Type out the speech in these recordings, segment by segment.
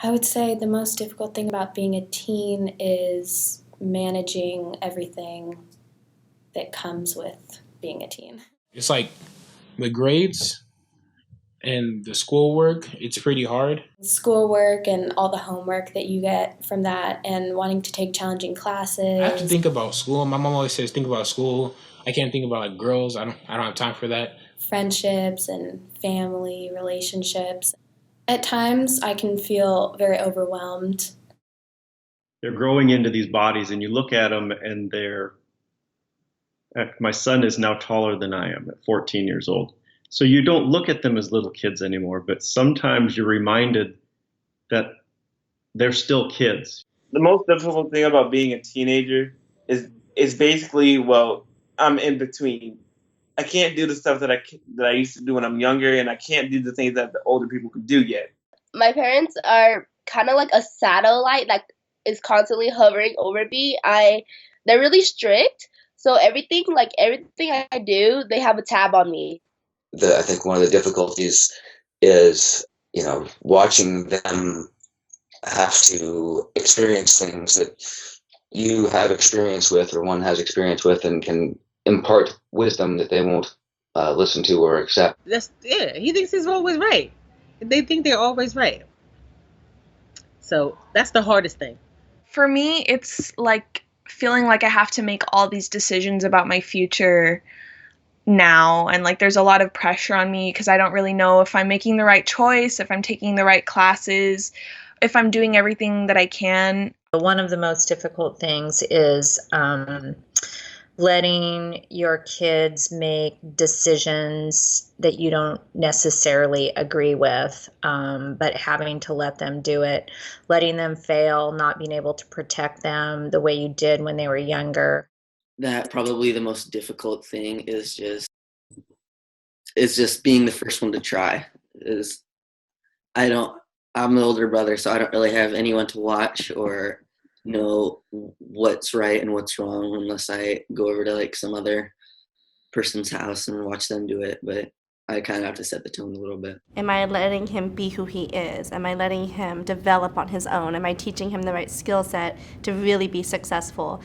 I would say the most difficult thing about being a teen is managing everything that comes with being a teen. It's like the grades and the schoolwork, it's pretty hard. Schoolwork and all the homework that you get from that, and wanting to take challenging I have to classes, think about school. My mom always says think about school. I can't think about like girls. I don't have time for that. friendships, and family relationships. At times, I can feel very overwhelmed. They're growing into these bodies, and you look at them, and my son is now taller than I am at 14 years old. So you don't look at them as little kids anymore, but sometimes you're reminded that they're still kids. The most difficult thing about being a teenager is basically, well, I'm in between. I can't do the stuff that I used to do when I'm younger, and I can't do the things that the older people can do yet. My parents are kind of like a satellite that is constantly hovering over me. They're really strict, so everything I do, they have a tab on me. I think one of the difficulties is, watching them have to experience things that you have experience with or one has experience with and can impart wisdom that they won't listen to or accept. He thinks he's always right. They think they're always right. So that's the hardest thing. For me, it's like feeling like I have to make all these decisions about my future now, and like there's a lot of pressure on me because I don't really know if I'm making the right choice, if I'm taking the right classes, if I'm doing everything that I can. One of the most difficult things is letting your kids make decisions that you don't necessarily agree with, but having to let them do it, letting them fail, not being able to protect them the way you did when they were younger. That probably the most difficult thing is just being the first one to try. I'm the older brother, so I don't really have anyone to watch or know what's right and what's wrong unless I go over to like some other person's house and watch them do it. But I kind of have to set the tone a little bit. Am I letting him be who he is? Am I letting him develop on his own? Am I teaching him the right skill set to really be successful?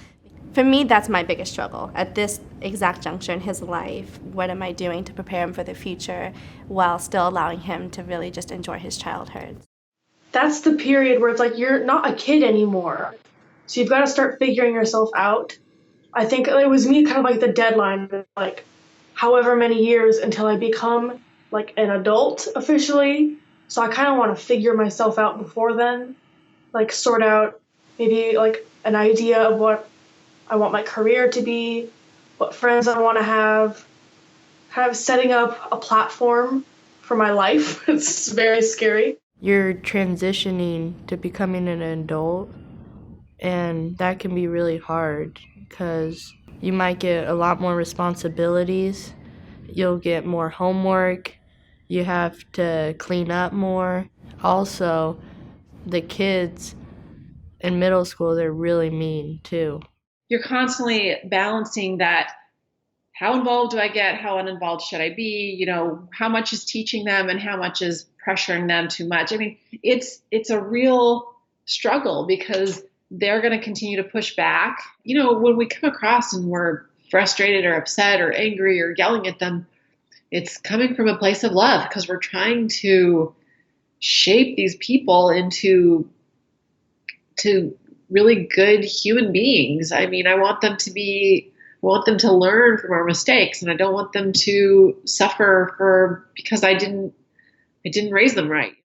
For me, that's my biggest struggle. At this exact juncture in his life, what am I doing to prepare him for the future while still allowing him to really just enjoy his childhood? That's the period where it's like you're not a kid anymore. So you've got to start figuring yourself out. I think it was me kind of like the deadline, like however many years until I become like an adult officially. So I kind of want to figure myself out before then, like sort out maybe like an idea of what I want my career to be, what friends I want to have, kind of setting up a platform for my life. It's very scary. You're transitioning to becoming an adult, and that can be really hard because you might get a lot more responsibilities. You'll get more homework. You have to clean up more. Also, the kids in middle school, they're really mean too. You're constantly balancing that. How involved do I get? How uninvolved should I be? How much is teaching them and how much is pressuring them too much? I mean, it's a real struggle because they're going to continue to push back. When we come across and we're frustrated or upset or angry or yelling at them, it's coming from a place of love because we're trying to shape these people into really good human beings. I mean, I want them to learn from our mistakes, and I don't want them to suffer because I didn't raise them right.